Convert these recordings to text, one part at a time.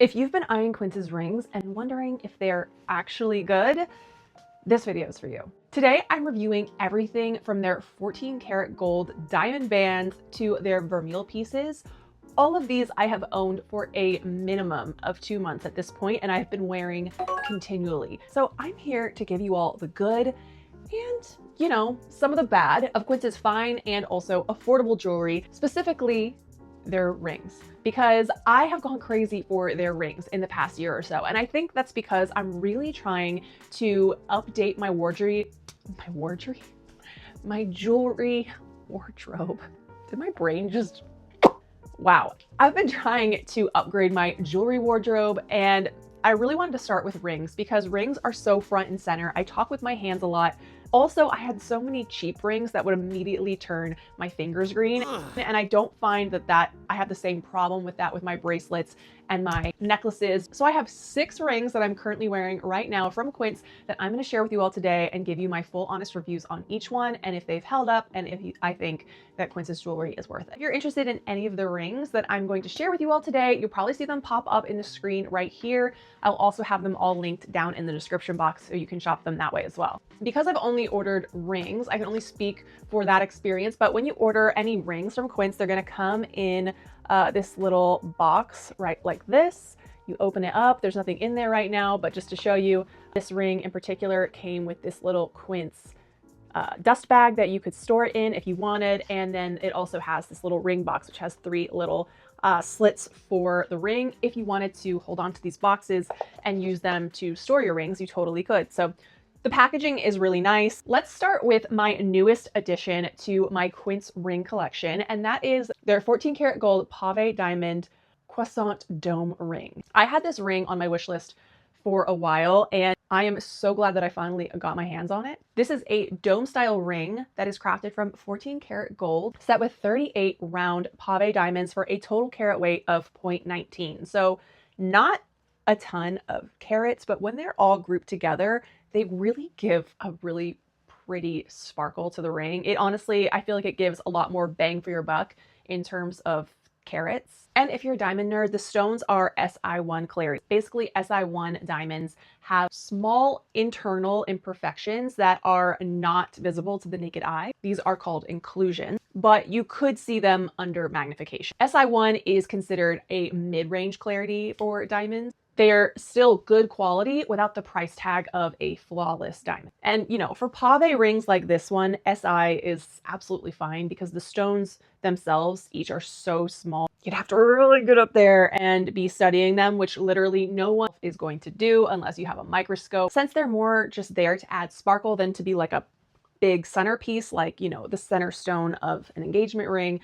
If you've been eyeing Quince's rings and wondering if they're actually good, this video is for you. Today, I'm reviewing everything from their 14 karat gold diamond bands to their Vermeil pieces. All of these I have owned for a minimum of 2 months at this point, and I've been wearing continually. So I'm here to give you all the good and, some of the bad of Quince's fine and also affordable jewelry, specifically their rings, because I have gone crazy for their rings in the past year or so. And I think that's because I'm really trying to update my jewelry wardrobe. Did my brain just, wow. I've been trying to upgrade my jewelry wardrobe, and I really wanted to start with rings because rings are so front and center. I talk with my hands a lot. Also, I had so many cheap rings that would immediately turn my fingers green. And I don't find that I have the same problem with that with my bracelets and my necklaces. So I have 6 rings that I'm currently wearing right now from Quince that I'm going to share with you all today and give you my full honest reviews on each one and if they've held up and if I think that Quince's jewelry is worth it. If you're interested in any of the rings that I'm going to share with you all today, you'll probably see them pop up in the screen right here. I'll also have them all linked down in the description box so you can shop them that way as well. Because I've only ordered rings, I can only speak for that experience, but when you order any rings from Quince, they're going to come in this little box right like this. You open it up, there's nothing in there right now, but just to show you, this ring in particular came with this little Quince dust bag that you could store it in if you wanted, and then it also has this little ring box which has 3 little slits for the ring. If you wanted to hold on to these boxes and use them to store your rings, you totally could. So the packaging is really nice. Let's start with my newest addition to my Quince ring collection, and that is their 14 karat gold pave diamond Croissant dome ring. I had this ring on my wish list for a while, and I am so glad that I finally got my hands on it. This is a dome style ring that is crafted from 14 karat gold, set with 38 round pave diamonds for a total carat weight of 0.19. So not a ton of carats, but when they're all grouped together, they really give a really pretty sparkle to the ring. It honestly, I feel like it gives a lot more bang for your buck in terms of carats. And if you're a diamond nerd, the stones are Si1 clarity. Basically, Si1 diamonds have small internal imperfections that are not visible to the naked eye. These are called inclusions, but you could see them under magnification. Si1 is considered a mid-range clarity for diamonds. They're still good quality without the price tag of a flawless diamond. And for pave rings like this one, Si is absolutely fine because the stones themselves each are so small. You'd have to really get up there and be studying them, which literally no one is going to do unless you have a microscope. Since they're more just there to add sparkle than to be like a big centerpiece, like, the center stone of an engagement ring,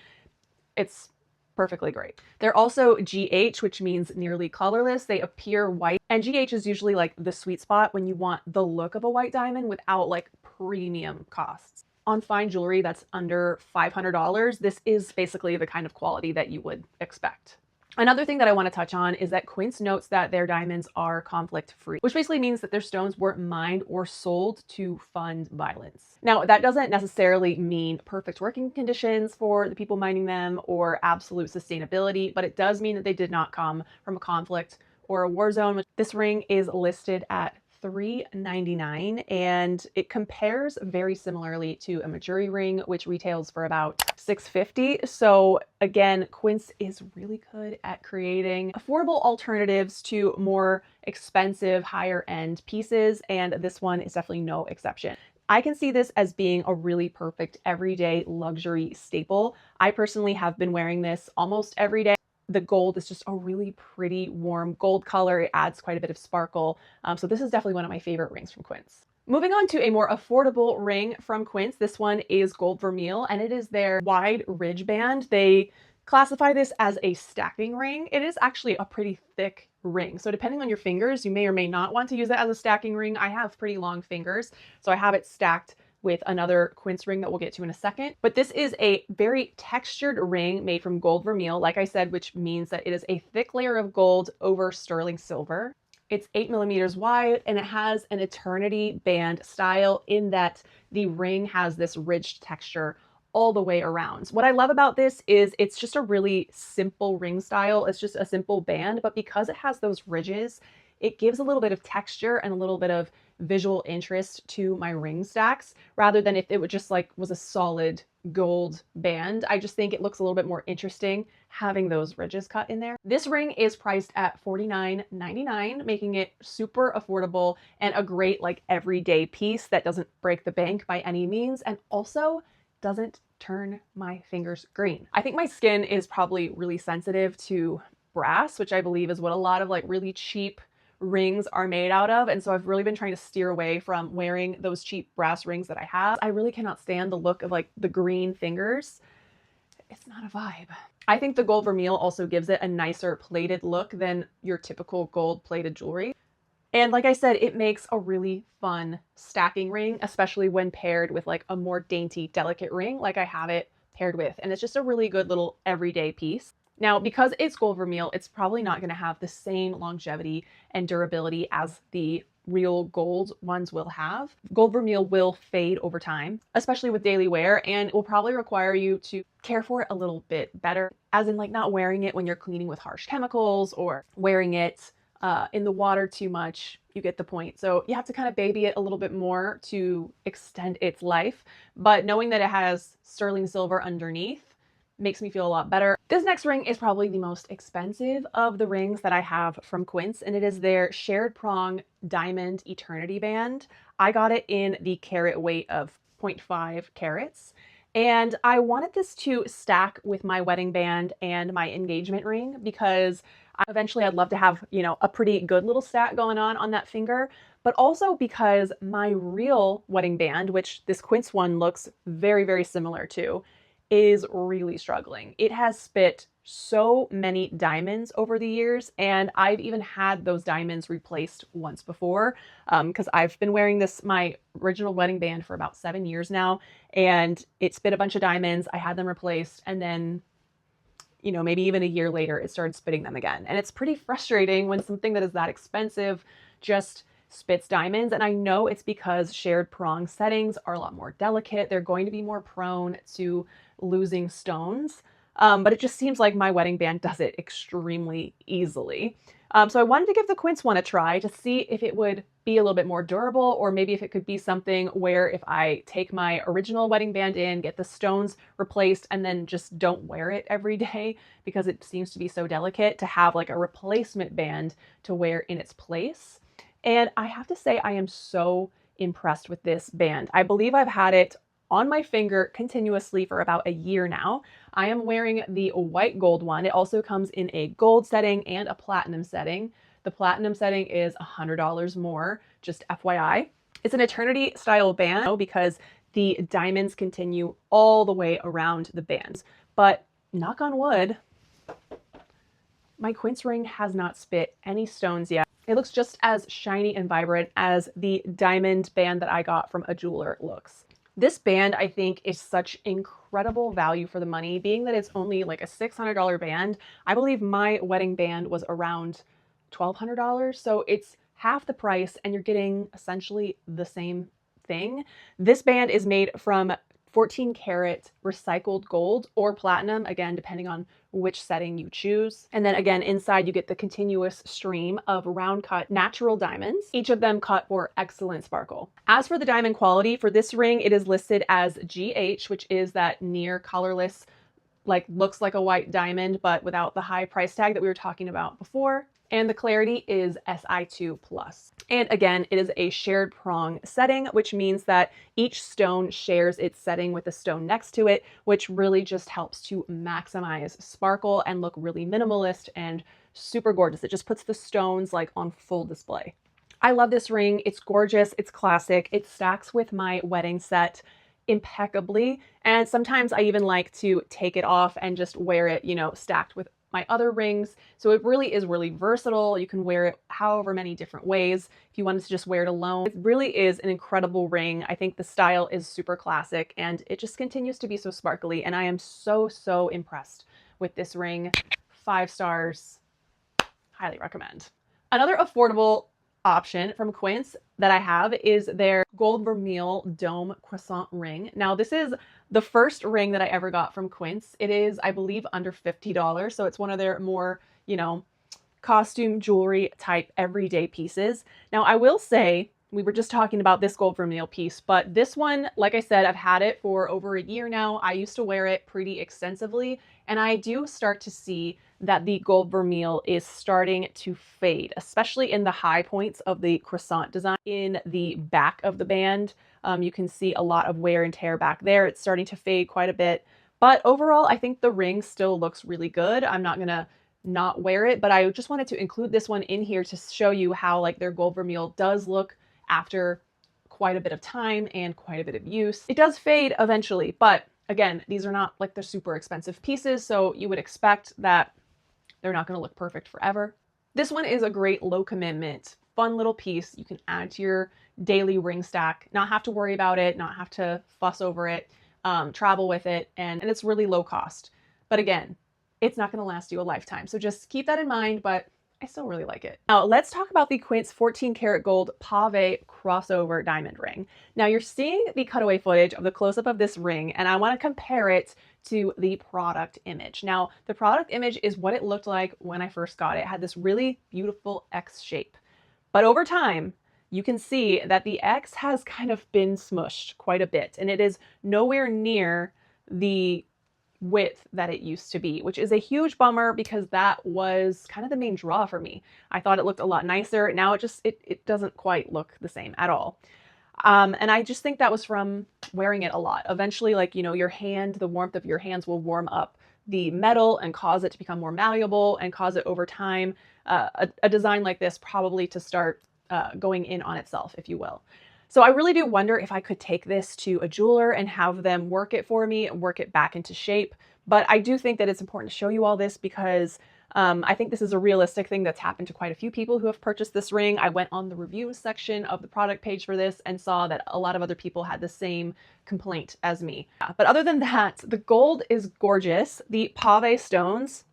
it's perfectly great. They're also GH, which means nearly colorless. They appear white, and GH is usually like the sweet spot when you want the look of a white diamond without like premium costs. On fine jewelry that's under $500, this is basically the kind of quality that you would expect. Another thing that I want to touch on is that Quince notes that their diamonds are conflict-free, which basically means that their stones weren't mined or sold to fund violence. Now, that doesn't necessarily mean perfect working conditions for the people mining them or absolute sustainability, but it does mean that they did not come from a conflict or a war zone. This ring is listed at $399, and it compares very similarly to a Majuri ring, which retails for about $650. So again, Quince is really good at creating affordable alternatives to more expensive, higher end pieces, and this one is definitely no exception. I can see this as being a really perfect everyday luxury staple. I personally have been wearing this almost every day. The gold is just a really pretty warm gold color. It adds quite a bit of sparkle. So this is definitely one of my favorite rings from Quince. Moving on to a more affordable ring from Quince. This one is gold vermeil, and it is their wide ridge band. They classify this as a stacking ring. It is actually a pretty thick ring. So depending on your fingers, you may or may not want to use it as a stacking ring. I have pretty long fingers, so I have it stacked with another Quince ring that we'll get to in a second. But this is a very textured ring made from gold vermeil, like I said, which means that it is a thick layer of gold over sterling silver. It's 8 millimeters wide, and it has an eternity band style in that the ring has this ridged texture all the way around. What I love about this is it's just a really simple ring style. It's just a simple band, but because it has those ridges, it gives a little bit of texture and a little bit of visual interest to my ring stacks rather than if it would just like was a solid gold band. I just think it looks a little bit more interesting having those ridges cut in there. This ring is priced at $49.99, making it super affordable and a great like everyday piece that doesn't break the bank by any means and also doesn't turn my fingers green. I think my skin is probably really sensitive to brass, which I believe is what a lot of like really cheap rings are made out of. And so I've really been trying to steer away from wearing those cheap brass rings that I have. I really cannot stand the look of like the green fingers. It's not a vibe. I think the gold vermeil also gives it a nicer plated look than your typical gold plated jewelry. And like I said, it makes a really fun stacking ring, especially when paired with like a more dainty, delicate ring like I have it paired with. And it's just a really good little everyday piece. Now, because it's gold vermeil, it's probably not going to have the same longevity and durability as the real gold ones will have. Gold vermeil will fade over time, especially with daily wear, and it will probably require you to care for it a little bit better, as in like not wearing it when you're cleaning with harsh chemicals or wearing it in the water too much. You get the point. So you have to kind of baby it a little bit more to extend its life. But knowing that it has sterling silver underneath makes me feel a lot better. This next ring is probably the most expensive of the rings that I have from Quince, and it is their shared prong diamond eternity band. I got it in the carat weight of 0.5 carats. And I wanted this to stack with my wedding band and my engagement ring because eventually I'd love to have, you know, a pretty good little stack going on that finger, but also because my real wedding band, which this Quince one looks very, very similar to, is really struggling. It has spit so many diamonds over the years, and I've even had those diamonds replaced once before because I've been wearing my original wedding band for about 7 years now, and it spit a bunch of diamonds. I had them replaced, and then, you know, maybe even a year later, it started spitting them again. And it's pretty frustrating when something that is that expensive just spits diamonds. And I know it's because shared prong settings are a lot more delicate. They're going to be more prone to losing stones. But it just seems like my wedding band does it extremely easily. So I wanted to give the Quince one a try to see if it would be a little bit more durable, or maybe if it could be something where if I take my original wedding band in, get the stones replaced, and then just don't wear it every day because it seems to be so delicate, to have like a replacement band to wear in its place. And I have to say, I am so impressed with this band. I believe I've had it on my finger continuously for about a year now. I am wearing the white gold one. It also comes in a gold setting and a platinum setting. The platinum setting is $100 more, just FYI. It's an eternity style band because the diamonds continue all the way around the bands. But knock on wood, my Quince ring has not spit any stones yet. It looks just as shiny and vibrant as the diamond band that I got from a jeweler looks. This band, I think, is such incredible value for the money, being that it's only like a $600 band. I believe my wedding band was around $1,200, so it's half the price and you're getting essentially the same thing. This band is made from 14 karat recycled gold or platinum, again, depending on which setting you choose. And then again, inside you get the continuous stream of round cut natural diamonds, each of them cut for excellent sparkle. As for the diamond quality for this ring, it is listed as GH, which is that near colorless, like looks like a white diamond, but without the high price tag that we were talking about before. And the clarity is Si2+. And again, it is a shared prong setting, which means that each stone shares its setting with the stone next to it, which really just helps to maximize sparkle and look really minimalist and super gorgeous. It just puts the stones like on full display. I love this ring. It's gorgeous. It's classic. It stacks with my wedding set impeccably. And sometimes I even like to take it off and just wear it, you know, stacked with my other rings. So it really is really versatile. You can wear it however many different ways. If you wanted to just wear it alone, it really is an incredible ring. I think the style is super classic and it just continues to be so sparkly. And I am so, so impressed with this ring. 5 stars, highly recommend. Another affordable option from Quince that I have is their gold vermeil dome croissant ring. Now, this is the first ring that I ever got from Quince. It is, I believe, under $50. So it's one of their more, costume jewelry type everyday pieces. Now, I will say, we were just talking about this gold vermeil piece, but this one, like I said, I've had it for over a year now. I used to wear it pretty extensively, and I do start to see that the gold vermeil is starting to fade, especially in the high points of the croissant design. In the back of the band, you can see a lot of wear and tear back there. It's starting to fade quite a bit, but overall, I think the ring still looks really good. I'm not gonna not wear it, but I just wanted to include this one in here to show you how like their gold vermeil does look after quite a bit of time and quite a bit of use. It does fade eventually, but again, these are not like the super expensive pieces, so you would expect that they're not going to look perfect forever. This one is a great low commitment, fun little piece you can add to your daily ring stack, not have to worry about it, not have to fuss over it, travel with it, and it's really low cost. But again, it's not going to last you a lifetime. So just keep that in mind, but I still really like it. Now let's talk about the Quince 14 karat gold pave crossover diamond ring. Now you're seeing the cutaway footage of the close-up of this ring, and I want to compare it to the product image. Now the product image is what it looked like when I first got it. It had this really beautiful X shape, but over time you can see that the X has kind of been smushed quite a bit, and it is nowhere near the width that it used to be, which is a huge bummer because that was kind of the main draw for me. I thought it looked a lot nicer. Now it doesn't quite look the same at all. And I just think that was from wearing it a lot. Eventually, your hand, the warmth of your hands will warm up the metal and cause it to become more malleable and cause it over time, a design like this probably to start going in on itself, if you will. So I really do wonder if I could take this to a jeweler and have them work it for me and work it back into shape. But I do think that it's important to show you all this because I think this is a realistic thing that's happened to quite a few people who have purchased this ring. I went on the reviews section of the product page for this and saw that a lot of other people had the same complaint as me. But other than that, the gold is gorgeous. The pave stones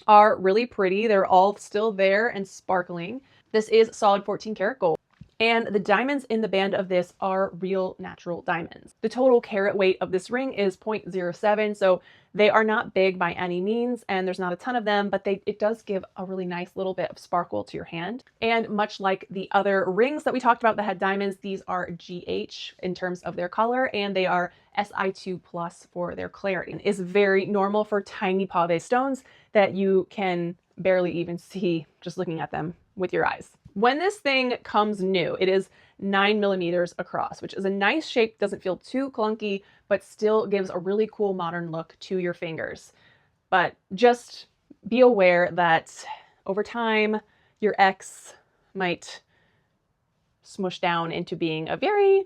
are really pretty. They're all still there and sparkling. This is solid 14 karat gold. And the diamonds in the band of this are real natural diamonds. The total carat weight of this ring is 0.07, so they are not big by any means, and there's not a ton of them, but it does give a really nice little bit of sparkle to your hand. And much like the other rings that we talked about that had diamonds, these are GH in terms of their color, and they are Si2+ for their clarity. It's very normal for tiny pave stones that you can barely even see just looking at them with your eyes. When this thing comes new, it is 9 millimeters across, which is a nice shape, doesn't feel too clunky, but still gives a really cool modern look to your fingers. But just be aware that over time, your X might smush down into being a very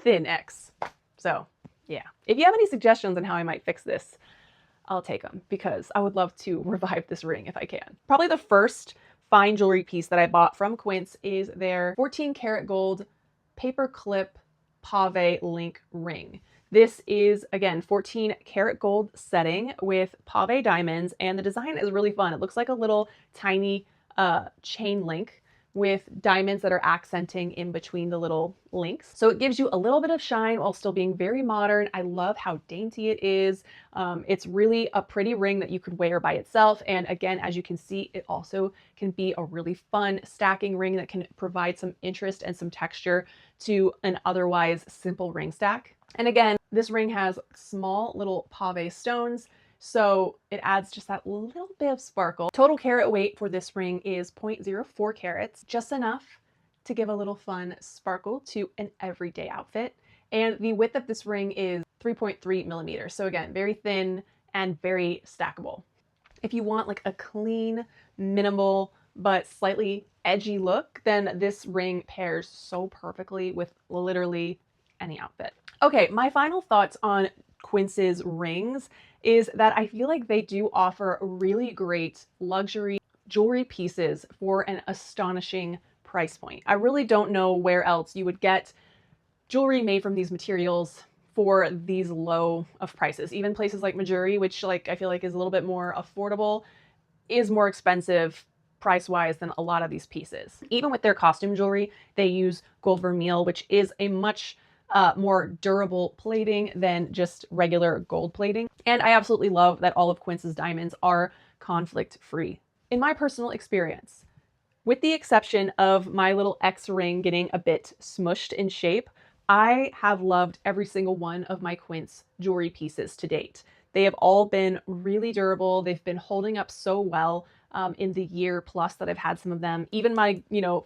thin X. So yeah, if you have any suggestions on how I might fix this, I'll take them because I would love to revive this ring if I can. Probably the first fine jewelry piece that I bought from Quince is their 14 karat gold paper clip pave link ring. This is, again, 14 karat gold setting with pave diamonds, and the design is really fun. It looks like a little tiny chain link with diamonds that are accenting in between the little links. So it gives you a little bit of shine while still being very modern. I love how dainty it is. It's really a pretty ring that you could wear by itself. And again, as you can see, it also can be a really fun stacking ring that can provide some interest and some texture to an otherwise simple ring stack. And again, this ring has small little pave stones, so it adds just that little bit of sparkle. Total carat weight for this ring is 0.04 carats, just enough to give a little fun sparkle to an everyday outfit. And the width of this ring is 3.3 millimeters. So again, very thin and very stackable. If you want like a clean, minimal, but slightly edgy look, then this ring pairs so perfectly with literally any outfit. Okay, my final thoughts on Quince's rings is that I feel like they do offer really great luxury jewelry pieces for an astonishing price point. I really don't know where else you would get jewelry made from these materials for these low of prices. Even places like Majuri, which I feel like is a little bit more affordable, is more expensive price-wise than a lot of these pieces. Even with their costume jewelry, they use gold vermeil, which is a much more durable plating than just regular gold plating. And I absolutely love that all of Quince's diamonds are conflict-free. In my personal experience, with the exception of my little X ring getting a bit smushed in shape, I have loved every single one of my Quince jewelry pieces to date. They have all been really durable. They've been holding up so well in the year plus that I've had some of them. Even my,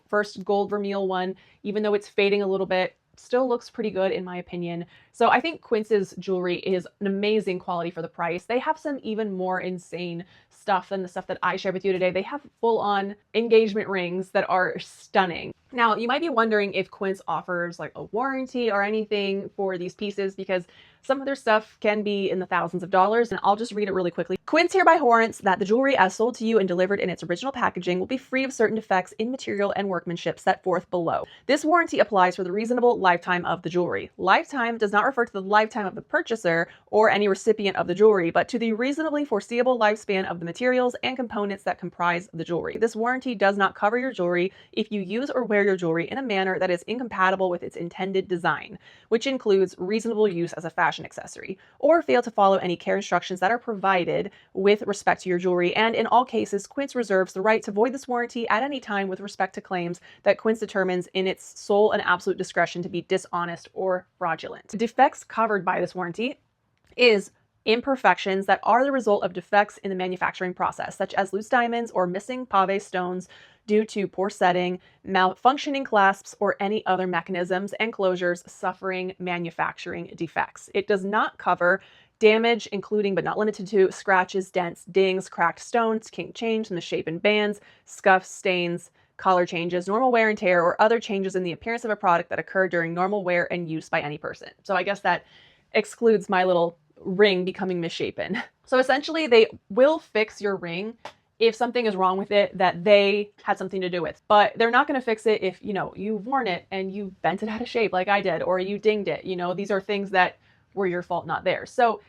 first gold vermeil one, even though it's fading a little bit, still looks pretty good in my opinion. So I think Quince's jewelry is an amazing quality for the price. They have some even more insane stuff than the stuff that I shared with you today. They have full-on engagement rings that are stunning. Now, you might be wondering if Quince offers like a warranty or anything for these pieces, because some of their stuff can be in the thousands of dollars, and I'll just read it really quickly. Quince hereby warrants that the jewelry as sold to you and delivered in its original packaging will be free of certain defects in material and workmanship set forth below. This warranty applies for the reasonable lifetime of the jewelry. Lifetime does not refer to the lifetime of the purchaser or any recipient of the jewelry, but to the reasonably foreseeable lifespan of the materials and components that comprise the jewelry. This warranty does not cover your jewelry if you use or wear your jewelry in a manner that is incompatible with its intended design, which includes reasonable use as a fashion accessory, or fail to follow any care instructions that are provided with respect to your jewelry. And in all cases, Quince reserves the right to void this warranty at any time with respect to claims that Quince determines in its sole and absolute discretion to be dishonest or fraudulent. Defects covered by this warranty is imperfections that are the result of defects in the manufacturing process, such as loose diamonds or missing pave stones due to poor setting, malfunctioning clasps, or any other mechanisms and closures suffering manufacturing defects. It does not cover damage, including but not limited to scratches, dents, dings, cracked stones, kink change, misshapen bands, scuffs, stains, color changes, normal wear and tear, or other changes in the appearance of a product that occur during normal wear and use by any person. So I guess that excludes my little ring becoming misshapen. So essentially, they will fix your ring if something is wrong with it that they had something to do with. But they're not going to fix it if, you've worn it and you bent it out of shape like I did, or you dinged it. These are things that were your fault, not theirs. So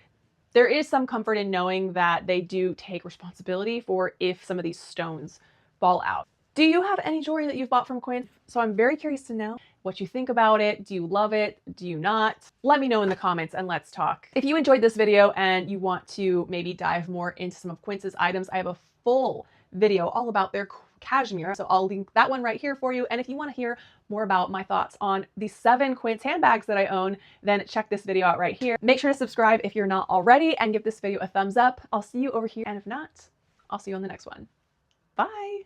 there is some comfort in knowing that they do take responsibility for if some of these stones fall out. Do you have any jewelry that you've bought from Quince? So I'm very curious to know what you think about it. Do you love it? Do you not? Let me know in the comments and let's talk. If you enjoyed this video and you want to maybe dive more into some of Quince's items, I have a full video all about their cashmere. So I'll link that one right here for you. And if you want to hear more about my thoughts on the 7 Quince handbags that I own, then check this video out right here. Make sure to subscribe if you're not already and give this video a thumbs up. I'll see you over here. And if not, I'll see you on the next one. Bye.